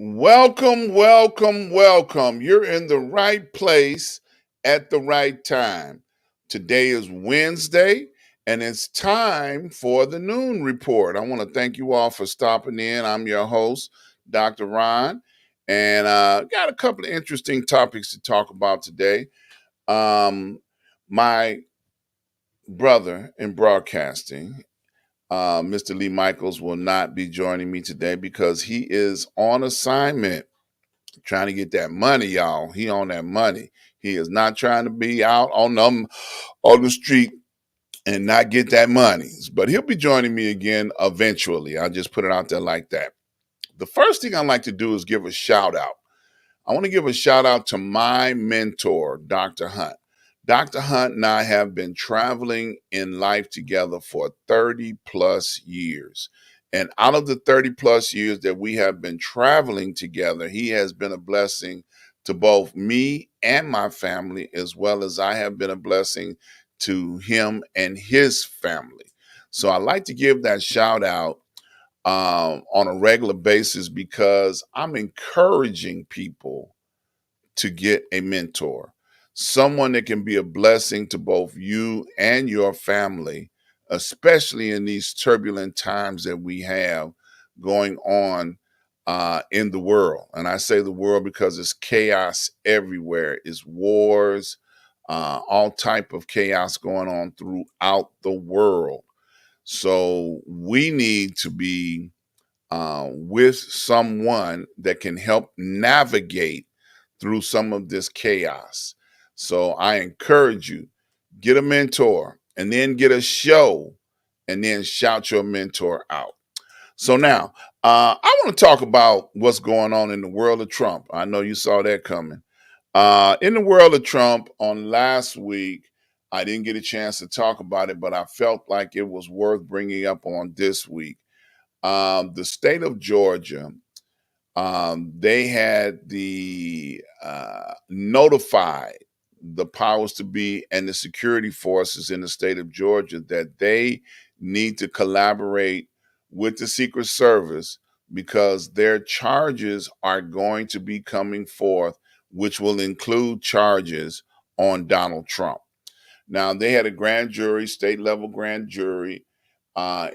Welcome, welcome, welcome. You're in the right place at the right time. Today is Wednesday, and it's time for the noon report. I want to thank you all for stopping in. I'm your host, Dr. Ron, and got a couple of interesting topics to talk about today. My brother in broadcasting, Mr. Lee Michaels, will not be joining me today because he is on assignment trying to get that money, y'all. He on that money. He is not trying to be out on the street and not get that money. But he'll be joining me again eventually. I'll just put it out there like that. The first thing I'd like to do is give a shout out. I want to give a shout out to my mentor, Dr. Hunt. Dr. Hunt and I have been traveling in life together for 30 plus years. And out of the 30 plus years that we have been traveling together, he has been a blessing to both me and my family, as well as I have been a blessing to him and his family. So I like to give that shout out on a regular basis because I'm encouraging people to get a mentor, someone that can be a blessing to both you and your family, especially in these turbulent times that we have going on in the world. And I say the world because it's chaos everywhere. It's wars, all type of chaos going on throughout the world. So we need to be with someone that can help navigate through some of this chaos. So I encourage you, get a mentor and then get a show and then shout your mentor out. So now I want to talk about what's going on in the world of Trump. I know you saw that coming. In the world of Trump on last week, I didn't get a chance to talk about it, but I felt like it was worth bringing up on this week. The state of Georgia, they had the notified the powers to be and the security forces in the state of Georgia that they need to collaborate with the Secret Service because their charges are going to be coming forth, which will include charges on Donald Trump. Now, they had a grand jury, state level grand jury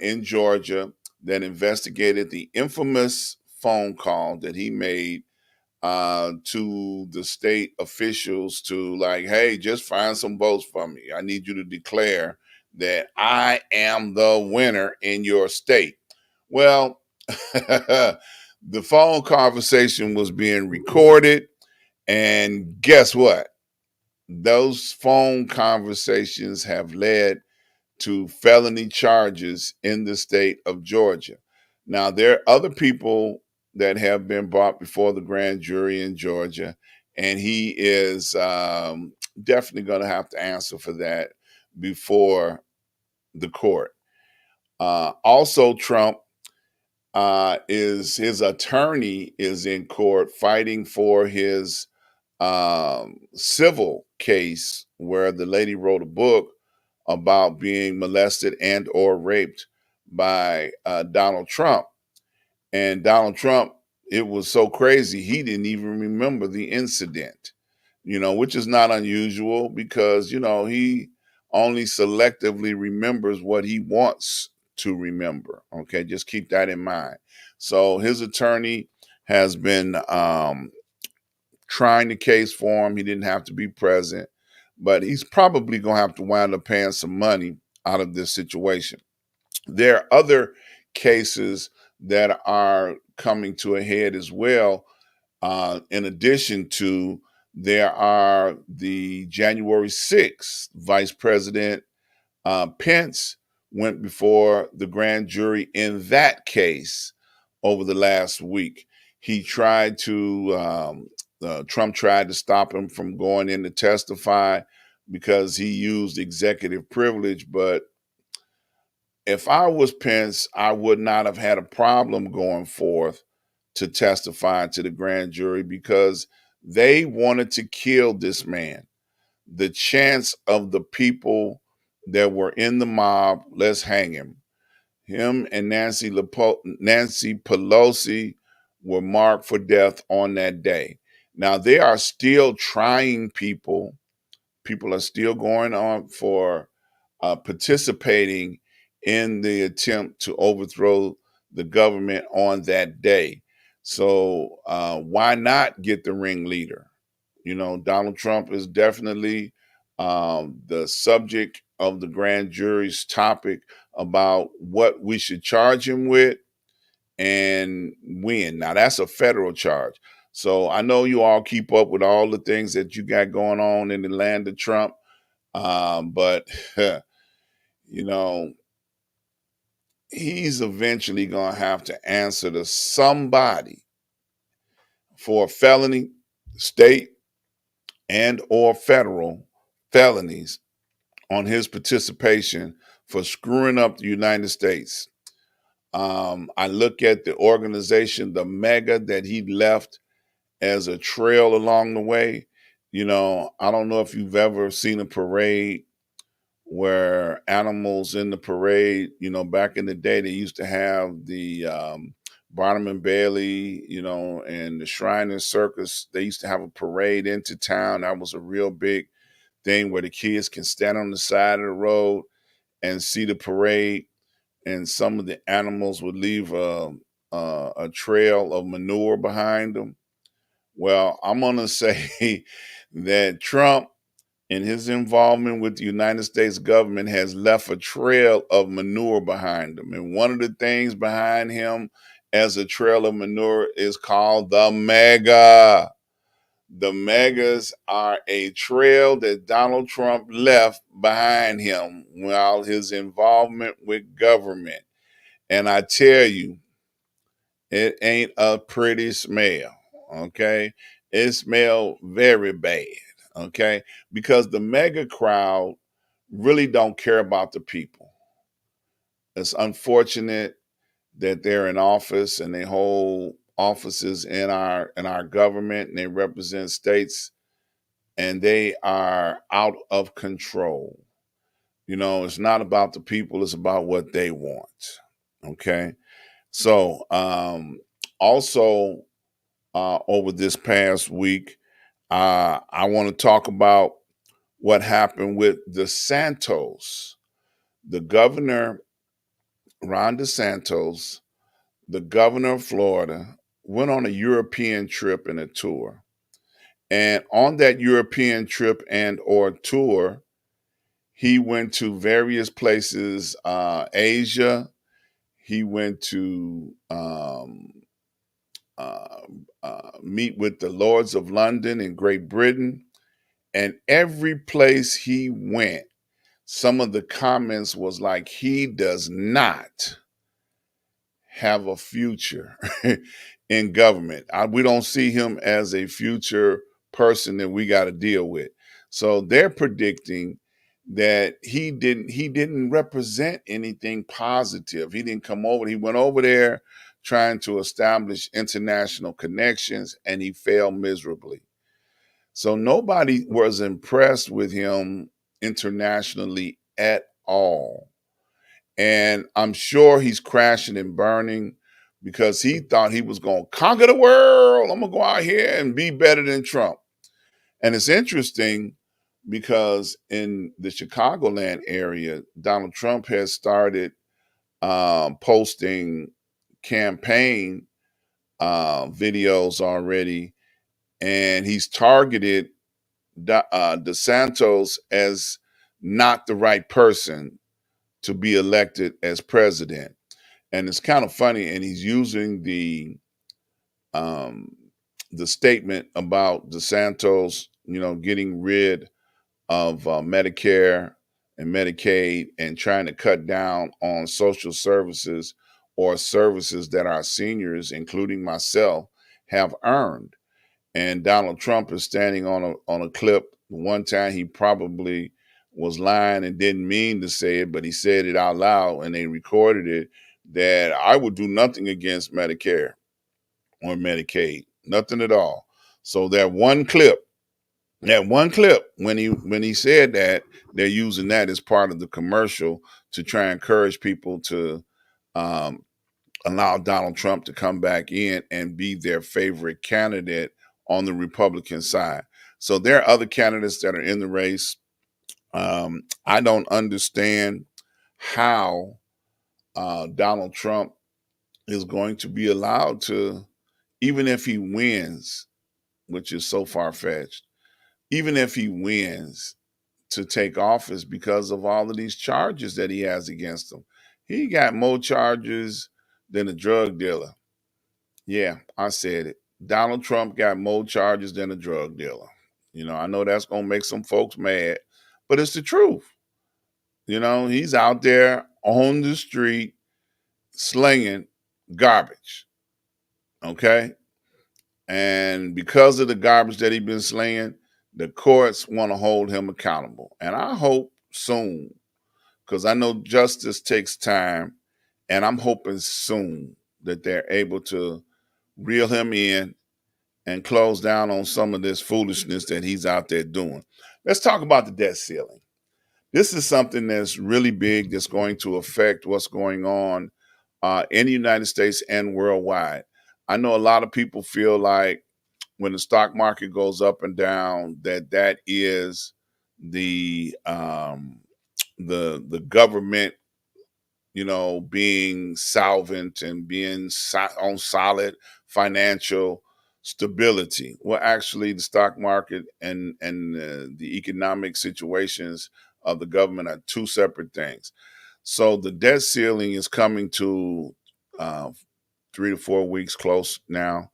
in Georgia that investigated the infamous phone call that he made to the state officials to, like, hey, just find some votes for me. I need you to declare that I am the winner in your state. Well, the phone conversation was being recorded. And guess what? Those phone conversations have led to felony charges in the state of Georgia. Now, there are other people that have been brought before the grand jury in Georgia, and he is definitely going to have to answer for that before the court. Also, Trump is his attorney is in court fighting for his civil case where the lady wrote a book about being molested and or raped by Donald Trump. And Donald Trump, it was so crazy, he didn't even remember the incident, which is not unusual because, he only selectively remembers what he wants to remember. Okay, just keep that in mind. So his attorney has been trying the case for him. He didn't have to be present, but he's probably going to have to wind up paying some money out of this situation. There are other cases that are coming to a head as well. In addition to, there are the January 6th, Vice President Pence went before the grand jury in that case over the last week. He tried to, Trump tried to stop him from going in to testify because he used executive privilege. But if I was Pence, I would not have had a problem going forth to testify to the grand jury because they wanted to kill this man. The chance of the people that were in the mob, let's hang him. Him and Nancy Pelosi were marked for death on that day. Now, they are still trying people. People are still going on for participating in the attempt to overthrow the government on that day. So why not get the ringleader? You know, Donald Trump is definitely the subject of the grand jury's topic about what we should charge him with and when. Now, that's a federal charge. So I know you all keep up with all the things that you got going on in the land of Trump. But, you know, he's eventually going to have to answer to somebody for felony, state, and or federal felonies on his participation for screwing up the United States. I look at the organization, the mega that he left as a trail along the way. You know, I don't know if you've ever seen a parade where animals in the parade, you know, back in the day, they used to have the Barnum and Bailey, you know, and the Shrine and Circus. They used to have a parade into town. That was a real big thing where the kids can stand on the side of the road and see the parade. And some of the animals would leave a trail of manure behind them. Well, I'm going to say that Trump and his involvement with the United States government has left a trail of manure behind him. And one of the things behind him as a trail of manure is called the mega. The megas are a trail that Donald Trump left behind him while his involvement with government. And I tell you, it ain't a pretty smell, okay? It smells very bad, okay? Because the mega crowd really don't care about the people. It's unfortunate that they're in office and they hold offices in our government and they represent states and they are out of control. You know, it's not about the people, it's about what they want. Okay. So also over this past week, I want to talk about what happened with DeSantos. The governor, Ron DeSantos, the governor of Florida, went on a European trip and a tour. And on that European trip and or tour, he went to various places, Asia. He went to uh, meet with the Lords of London in Great Britain. And every place he went, some of the comments was like, he does not have a future in government. We don't see him as a future person that we got to deal with. So they're predicting that he didn't represent anything positive. He didn't come over. He went over there trying to establish international connections and he failed miserably. So nobody was impressed with him internationally at all. And I'm sure he's crashing and burning because he thought he was going to conquer the world. I'm going to go out here and be better than Trump. And it's interesting because in the Chicagoland area, Donald Trump has started posting campaign videos already, and he's targeted DeSantos as not the right person to be elected as president. And it's kind of funny, and he's using um, the statement about DeSantos, you know, getting rid of Medicare and Medicaid and trying to cut down on social services or services that our seniors, including myself, have earned. And Donald Trump is standing on a clip. One time he probably was lying and didn't mean to say it, but he said it out loud and they recorded it that I would do nothing against Medicare or Medicaid, nothing at all. So that one clip when he said that, they're using that as part of the commercial to try and encourage people to um, allow Donald Trump to come back in and be their favorite candidate on the Republican side. So there are other candidates that are in the race. I don't understand how Donald Trump is going to be allowed to, even if he wins, which is so far fetched, even if he wins, to take office because of all of these charges that he has against him. He got more charges than a drug dealer. Yeah, I said it. Donald Trump got more charges than a drug dealer. I know that's going to make some folks mad, but it's the truth. He's out there on the street slinging garbage. Okay. And because of the garbage that he's been slinging, the courts want to hold him accountable. And I hope soon, because I know justice takes time, and I'm hoping soon that they're able to reel him in and close down on some of this foolishness that he's out there doing. Let's talk about the debt ceiling. This is something that's really big that's going to affect what's going on in the United States and worldwide. I know a lot of people feel like when the stock market goes up and down, that is the government, being solvent and being on solid financial stability. Well, actually, the stock market and the economic situations of the government are two separate things. So the debt ceiling is coming to 3 to 4 weeks close now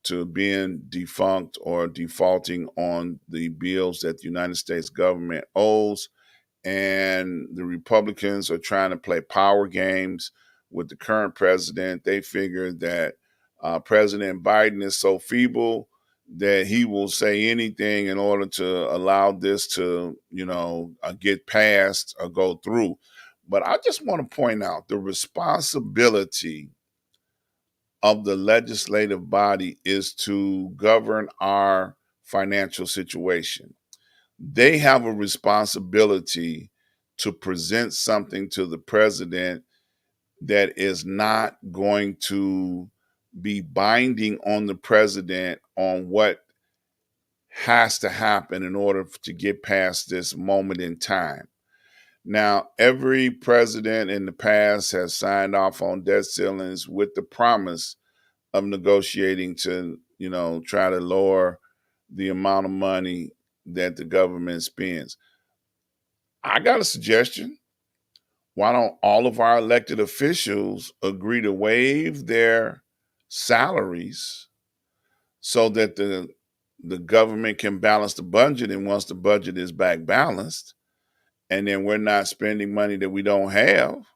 to being defunct or defaulting on the bills that the United States government owes. And the Republicans are trying to play power games with the current president. They figure that President Biden is so feeble that he will say anything in order to allow this to, get passed or go through. But I just want to point out the responsibility of the legislative body is to govern our financial situation. They have a responsibility to present something to the president that is not going to be binding on the president on what has to happen in order to get past this moment in time. Now, every president in the past has signed off on debt ceilings with the promise of negotiating to, try to lower the amount of money that the government spends. I got a suggestion. Why don't all of our elected officials agree to waive their salaries so that the government can balance the budget? And once the budget is back balanced, and then we're not spending money that we don't have,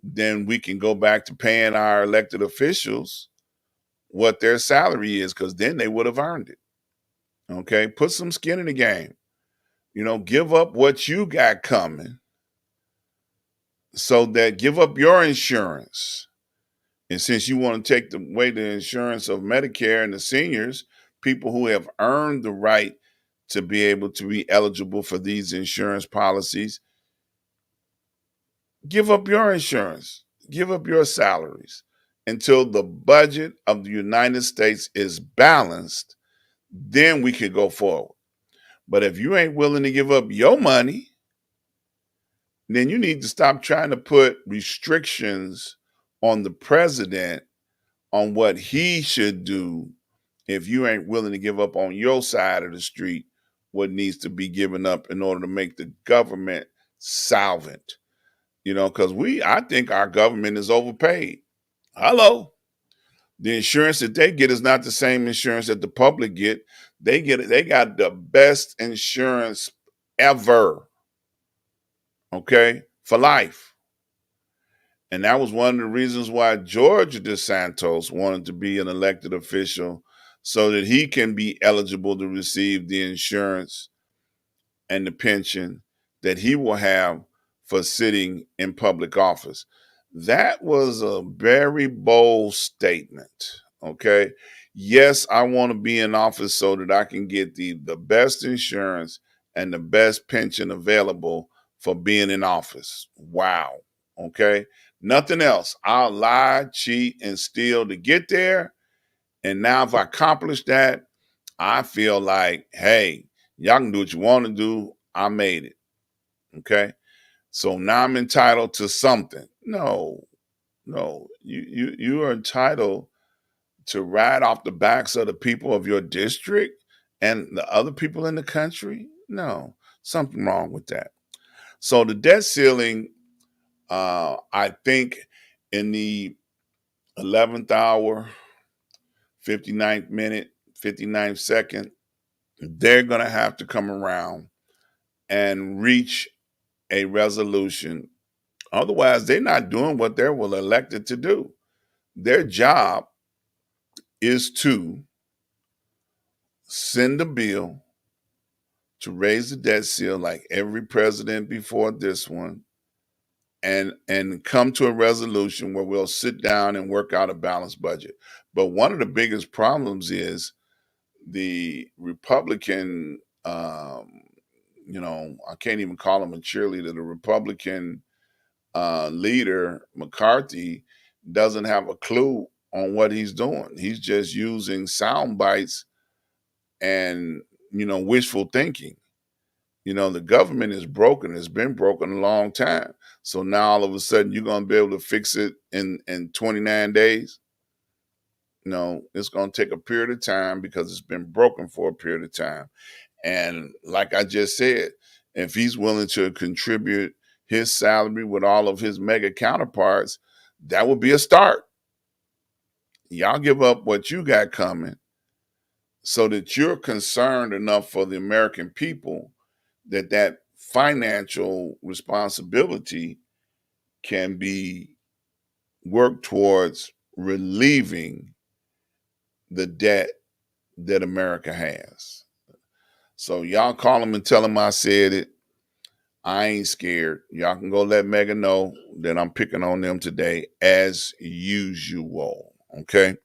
then we can go back to paying our elected officials what their salary is, because then they would have earned it. Okay, put some skin in the game. Give up what you got coming, so that give up your insurance. And since you want to take away the insurance of Medicare and the seniors, people who have earned the right to be able to be eligible for these insurance policies, give up your insurance, give up your salaries until the budget of the United States is balanced. Then we could go forward. But if you ain't willing to give up your money, then you need to stop trying to put restrictions on the president on what he should do if you ain't willing to give up on your side of the street what needs to be given up in order to make the government solvent. Because I think our government is overpaid. Hello. The insurance that they get is not the same insurance that the public get. They got the best insurance ever. Okay, for life. And that was one of the reasons why George DeSantis wanted to be an elected official, so that he can be eligible to receive the insurance and the pension that he will have for sitting in public office. That was a very bold statement. Okay. Yes, I want to be in office so that I can get the best insurance and the best pension available for being in office. Wow. Okay. Nothing else. I'll lie, cheat, and steal to get there. And now if I accomplish that, I feel like, hey, y'all can do what you want to do. I made it. Okay. So now I'm entitled to something. No, no. You are entitled to ride off the backs of the people of your district and the other people in the country. No, something wrong with that. So the debt ceiling, I think in the 11th hour, 59th minute, 59th second, they're going to have to come around and reach a resolution. Otherwise, they're not doing what they were elected to do. Their job is to send a bill to raise the debt ceiling like every president before this one, and come to a resolution where we'll sit down and work out a balanced budget. But one of the biggest problems is the Republican, I can't even call him a cheerleader, the Republican leader, McCarthy, doesn't have a clue on what he's doing. He's just using sound bites and, wishful thinking. The government is broken. It's been broken a long time. So now all of a sudden you're going to be able to fix it in 29 days. No, it's going to take a period of time because it's been broken for a period of time. And like I just said, if he's willing to contribute his salary with all of his mega counterparts, that would be a start. Y'all give up what you got coming so that you're concerned enough for the American people that financial responsibility can be worked towards relieving the debt that America has. So y'all call them and tell them I said it. I ain't scared. Y'all can go let Mega know that I'm picking on them today as usual. Okay.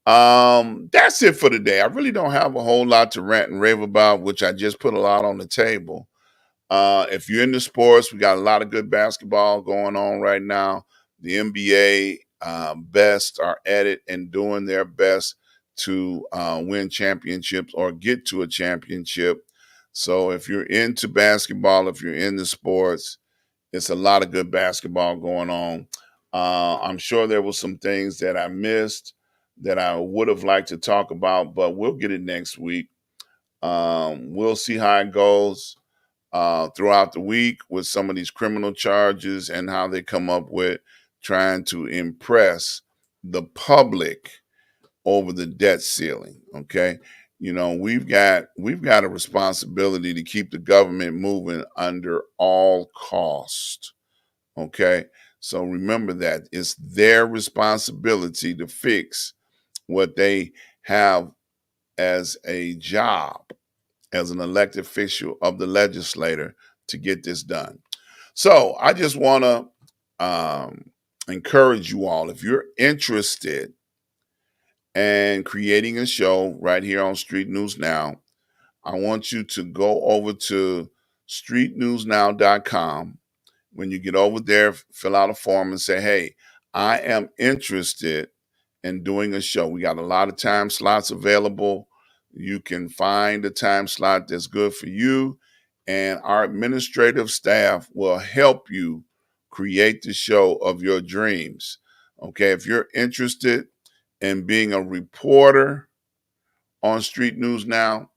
That's it for today. I really don't have a whole lot to rant and rave about, which I just put a lot on the table. If you're into sports, we got a lot of good basketball going on right now. The NBA best are at it and doing their best to win championships or get to a championship. So if you're into basketball, if you're into sports, it's a lot of good basketball going on. I'm sure there was some things that I missed that I would have liked to talk about, but we'll get it next week. We'll see how it goes throughout the week with some of these criminal charges and how they come up with trying to impress the public over the debt ceiling. Okay. We've got a responsibility to keep the government moving under all cost. Okay. So remember that it's their responsibility to fix what they have as a job, as an elected official of the legislator, to get this done. So I just want to encourage you all, if you're interested in creating a show right here on Street News Now, I want you to go over to streetnewsnow.com. When you get over there, fill out a form and say, hey, I am interested in doing a show. We got a lot of time slots available. You can find a time slot that's good for you, and our administrative staff will help you create the show of your dreams. Okay, if you're interested in being a reporter on Street News Now,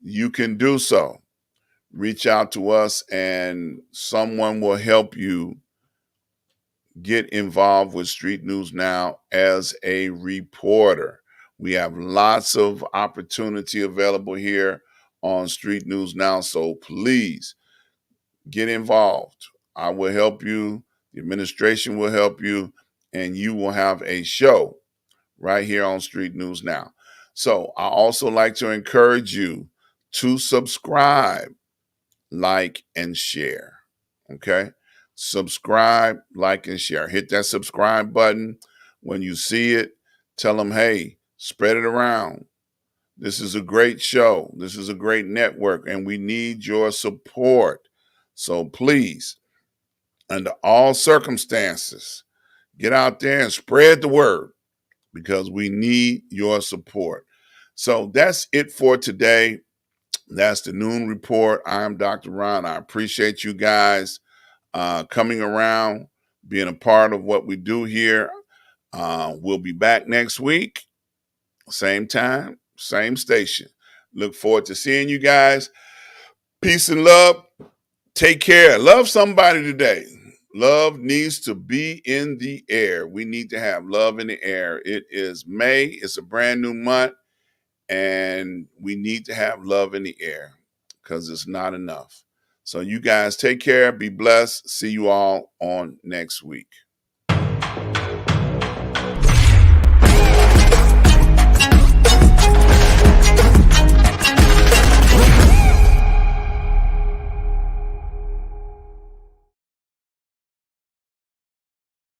you can do so. Reach out to us and someone will help you get involved with Street News Now as a reporter. We have lots of opportunity available here on Street News Now, so please get involved. I will help you, the administration will help you, and you will have a show right here on Street News Now. So I also like to encourage you to subscribe, like, and share. Okay? Subscribe, like, and share. Hit that subscribe button. When you see it, tell them, hey, spread it around. This is a great show. This is a great network, and we need your support. So please under all circumstances. Get out there and spread the word because we need your support. So that's it for today. That's the noon report. I'm Dr. Ron. I appreciate you guys coming around, being a part of what we do here. We'll be back next week, same time, same station. Look forward to seeing you guys. Peace and love. Take care. Love somebody today. Love needs to be in the air. We need to have love in the air. It is May. It's a brand new month, and we need to have love in the air because it's not enough. So you guys take care. Be blessed. See you all on next week.